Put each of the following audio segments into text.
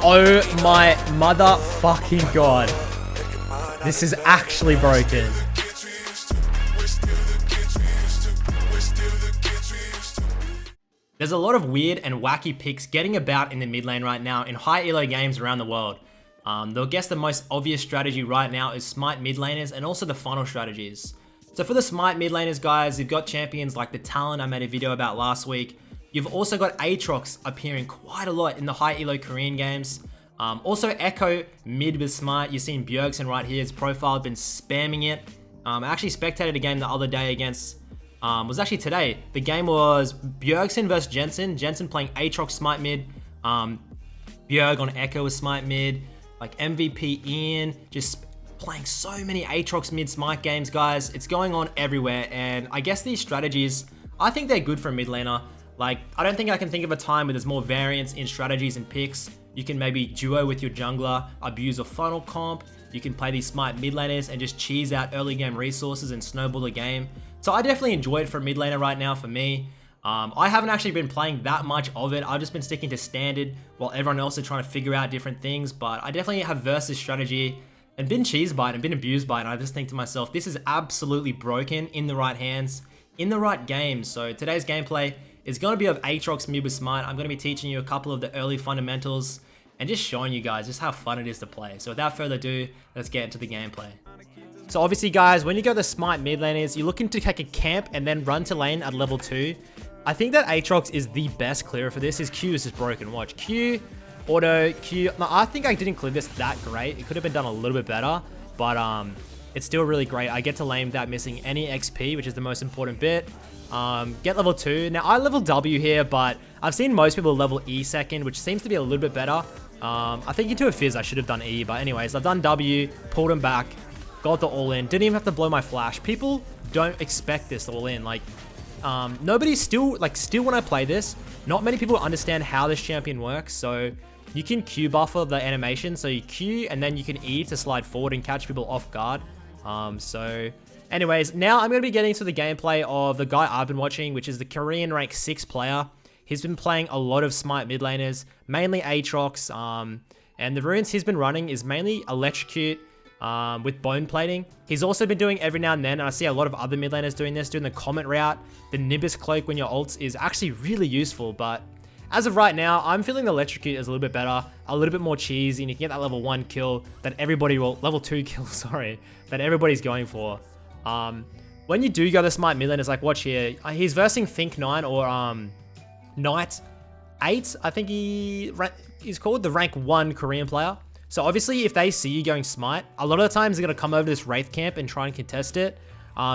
Oh my motherfucking god. This is actually broken. There's a lot of weird and wacky picks getting about in the mid lane right now in high elo games around the world. Though I guess the most obvious strategy right now is Smite mid laners and also the funnel strategies. So for the Smite mid laners, guys, you've got champions like the Talon I made a video about last week. You've also got Aatrox appearing quite a lot in the high elo Korean games. Also Echo mid with Smite. You've seen Bjergsen right here. His profile has been spamming it. I actually spectated a game the other day against, was actually today. The game was Bjergsen versus Jensen. Jensen playing Aatrox Smite mid. Bjerg on Echo with Smite mid. Like MVP Ian, just playing so many Aatrox mid Smite games, guys. It's going on everywhere, and I guess these strategies, I think they're good for a mid laner. Like, I don't think I can think of a time where there's more variance in strategies and picks. You can maybe duo with your jungler, abuse a funnel comp. You can play these Smite mid laners and just cheese out early game resources and snowball the game. So I definitely enjoy it for a mid laner right now for me. I haven't actually been playing that much of it. I've just been sticking to standard while everyone else is trying to figure out different things. But I definitely have versus strategy and been cheesed by it and been abused by it. And I just think to myself, this is absolutely broken in the right hands, in the right game. So today's gameplay is going to be of Aatrox mid with Smite. I'm going to be teaching you a couple of the early fundamentals and just showing you guys just how fun it is to play. So without further ado, let's get into the gameplay. So obviously, guys, when you go the Smite mid laners, you're looking to take a camp and then run to lane at level 2. I think that Aatrox is the best clearer for this. His Q is just broken. Watch. Q, auto, Q. No, I think I didn't clear this that great. It could have been done a little bit better, but it's still really great. I get to lane without missing any XP, which is the most important bit. Get level 2. Now, I level W here, but I've seen most people level E second, which seems to be a little bit better. I think into a Fizz, I should have done E, but anyways, I've done W, pulled him back, got the all-in. Didn't even have to blow my flash. People don't expect this all-in. Like, nobody still when I play this, not many people understand how this champion works. So you can Q buffer the animation. So you Q and then you can E to slide forward and catch people off guard. So anyways, now I'm going to be getting to the gameplay of the guy I've been watching, which is the Korean rank 6 player. He's been playing a lot of Smite mid laners, mainly Aatrox. And the runes he's been running is mainly Electrocute, with bone plating. He's also been doing every now and then, and I see a lot of other mid laners doing this, doing the Comet route. The Nimbus cloak when your ults is actually really useful, but as of right now, I'm feeling the Electrocute is a little bit better, a little bit more cheesy, and you can get that level 1 kill that everybody will, level 2 kill, sorry, that everybody's going for. When you do go to Smite mid laners, like watch here, he's versing Think 9 or Knight 8, I think he's called the rank 1 Korean player. So obviously, if they see you going Smite, a lot of the times they're going to come over to this Wraith camp and try and contest it.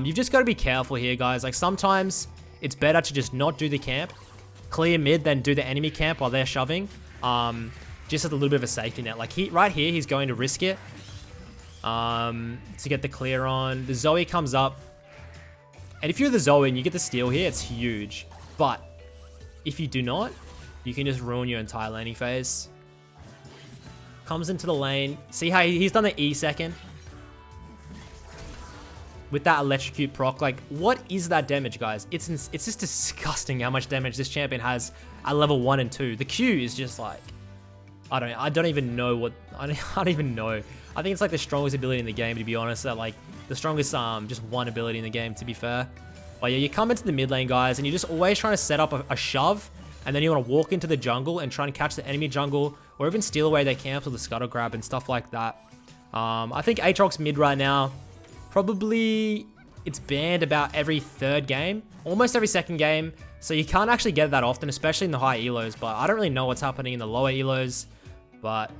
You've just got to be careful here, guys. Like, sometimes it's better to just not do the camp, clear mid, than do the enemy camp while they're shoving. Just as a little bit of a safety net. Like, right here, he's going to risk it to get the clear on. The Zoe comes up. And if you're the Zoe and you get the steal here, it's huge. But if you do not, you can just ruin your entire laning phase. Comes into the lane. See how he's done the E second? With that Electrocute proc. Like, what is that damage, guys? It's just disgusting how much damage this champion has at level 1 and 2. The Q is just like... I don't even know what... I don't even know. I think it's like the strongest ability in the game, to be honest. Like, the strongest just one ability in the game, to be fair. But yeah, you come into the mid lane, guys, and you're just always trying to set up a shove. And then you want to walk into the jungle and try and catch the enemy jungle, or even steal away their camps with the scuttle grab and stuff like that. I think Aatrox mid right now, probably it's banned about every 3rd game, almost every 2nd game. So you can't actually get that often, especially in the high elos. But I don't really know what's happening in the lower elos. But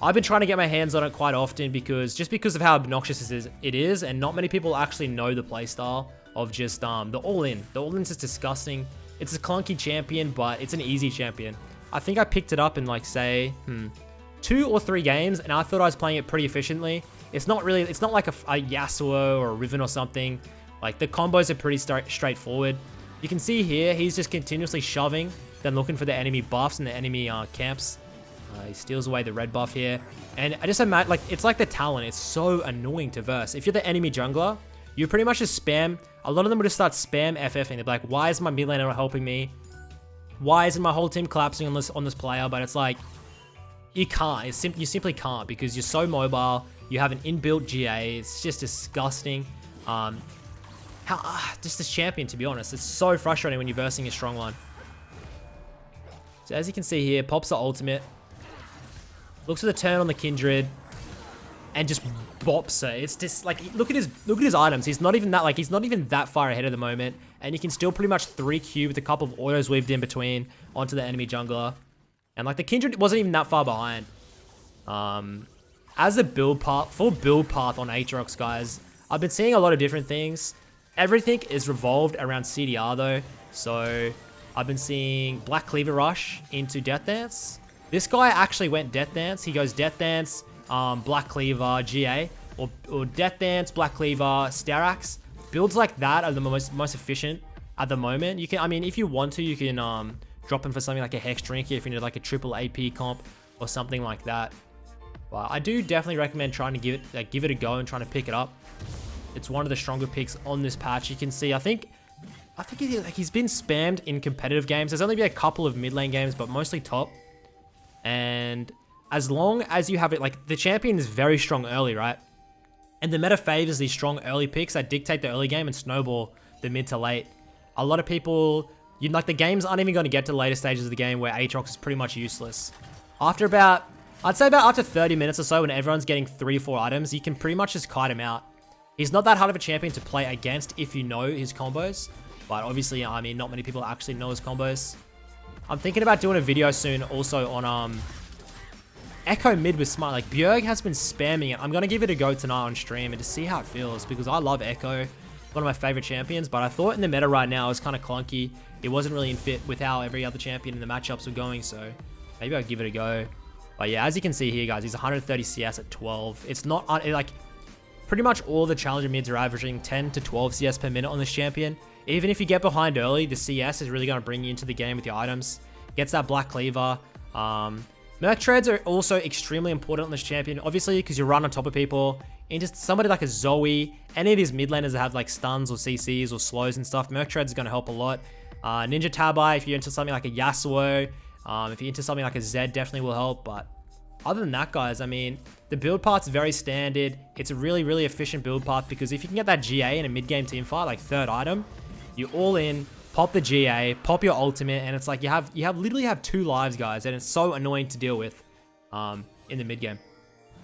I've been trying to get my hands on it quite often because of how obnoxious it is, and not many people actually know the playstyle of just the all-in. The all-in's just disgusting. It's a clunky champion, but it's an easy champion. I think I picked it up in like, say, 2 or 3 games, and I thought I was playing it pretty efficiently. It's not like a Yasuo or a Riven or something. Like, the combos are pretty straightforward. You can see here, he's just continuously shoving, then looking for the enemy buffs and the enemy camps. He steals away the red buff here. And I just imagine, like, it's like the Talon. It's so annoying to verse. If you're the enemy jungler, you pretty much just spam. A lot of them will just start spam FFing. They're like, why is my mid laner not helping me? why isn't my whole team collapsing on this player? But it's like, you can't. You simply can't because you're so mobile. You have an inbuilt GA. It's just disgusting. Just this champion, to be honest. It's so frustrating when you're versing a strong one. So as you can see here, pops the ultimate. Looks for the turn on the Kindred. And just bops her. It's just like, look at his items. He's not even that far ahead at the moment. And you can still pretty much 3Q with a couple of autos weaved in between onto the enemy jungler. And like the Kindred wasn't even that far behind. As a full build path on Aatrox, guys, I've been seeing a lot of different things. Everything is revolved around CDR though. So I've been seeing Black Cleaver Rush into Death Dance. This guy actually went Death Dance. He goes Death Dance, Black Cleaver, GA, or Death Dance, Black Cleaver, Starax. Builds like that are the most efficient at the moment. You can, I mean, if you want to, you can drop in for something like a Hex Drinker if you need like a triple AP comp or something like that. But I do definitely recommend trying to give it a go and trying to pick it up. It's one of the stronger picks on this patch. You can see, I think he's been spammed in competitive games. There's only been a couple of mid lane games, but mostly top. And as long as you have it, like the champion is very strong early, right? And the meta favors these strong early picks that dictate the early game and snowball the mid to late. A lot of people, the games aren't even going to get to the later stages of the game where Aatrox is pretty much useless. I'd say about after 30 minutes or so, when everyone's getting 3-4 items, you can pretty much just kite him out. He's not that hard of a champion to play against if you know his combos. But obviously, I mean, not many people actually know his combos. I'm thinking about doing a video soon also on Echo mid with Smite. Like, Bjerg has been spamming it. I'm going to give it a go tonight on stream and to see how it feels, because I love Echo. One of my favorite champions, but I thought in the meta right now it was kind of clunky. It wasn't really in fit with how every other champion in the matchups were going, so maybe I'll give it a go. But yeah, as you can see here, guys, he's 130 CS at 12. It's not, like, pretty much all the challenger mids are averaging 10 to 12 CS per minute on this champion. Even if you get behind early, the CS is really going to bring you into the game with your items. Gets that Black Cleaver. Merc Treads are also extremely important on this champion, obviously, because you run on top of people. And just somebody like a Zoe, any of these mid laners that have like stuns or CCs or slows and stuff, Merc Treads is going to help a lot. Ninja Tabi, if you're into something like a Yasuo, if you're into something like a Zed, definitely will help. But other than that, guys, I mean, the build path's very standard. It's a really, really efficient build path, because if you can get that GA in a mid-game team fight, like third item, you all in, pop the GA, pop your ultimate, and it's like you literally have 2 lives, guys, and it's so annoying to deal with in the mid-game.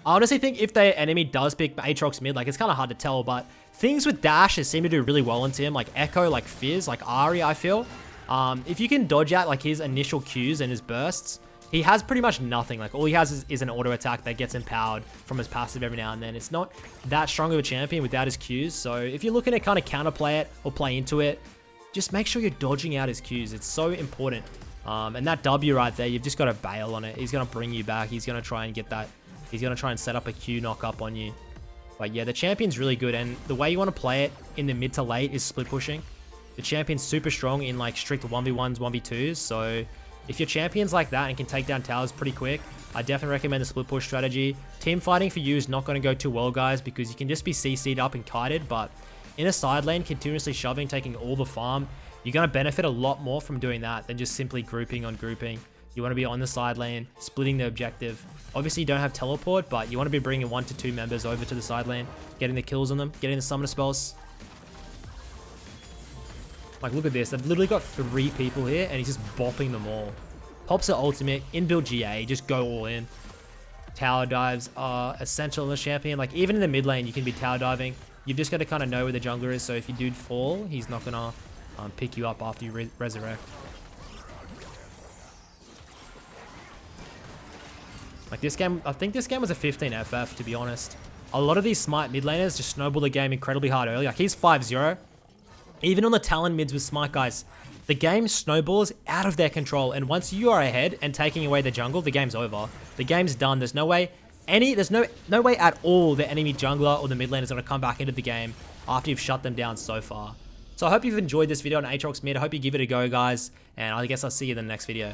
I honestly think if the enemy does pick Aatrox mid, like, it's kind of hard to tell, but things with dashes seem to do really well into him, like Echo, like Fizz, like Ahri, I feel. If you can dodge out like his initial Qs and his bursts, he has pretty much nothing. Like, all he has is an auto attack that gets empowered from his passive every now and then. It's not that strong of a champion without his Qs. So if you're looking to kind of counterplay it or play into it, just make sure you're dodging out his Qs. It's so important. And that W right there, you've just got to bail on it. He's going to bring you back. He's going to try and get that. He's going to try and set up a Q knock up on you. But yeah, the champion's really good. And the way you want to play it in the mid to late is split pushing. The champion's super strong in like strict 1v1s, 1v2s. So if your champion's like that and can take down towers pretty quick, I definitely recommend the split push strategy. Team fighting for you is not going to go too well, guys, because you can just be CC'd up and kited, but in a side lane, continuously shoving, taking all the farm, you're going to benefit a lot more from doing that than just simply grouping on grouping. You want to be on the side lane, splitting the objective. Obviously, you don't have teleport, but you want to be bringing 1 to 2 members over to the side lane, getting the kills on them, getting the summoner spells. Like, look at this. They've literally got 3 people here, and he's just bopping them all. Pops the ultimate, inbuild GA, just go all in. Tower dives are essential in this champion. Like, even in the mid lane, you can be tower diving. You've just got to kind of know where the jungler is, so if you do fall, he's not going to pick you up after you resurrect. Like, this game, I think this game was a 15 FF, to be honest. A lot of these Smite mid laners just snowball the game incredibly hard early. Like, he's 5-0. Even on the Talon mids with Smite, guys, the game snowballs out of their control. And once you are ahead and taking away the jungle, the game's over. The game's done. There's no way there's no way at all the enemy jungler or the mid lane is going to come back into the game after you've shut them down so far. So I hope you've enjoyed this video on Aatrox mid. I hope you give it a go, guys. And I guess I'll see you in the next video.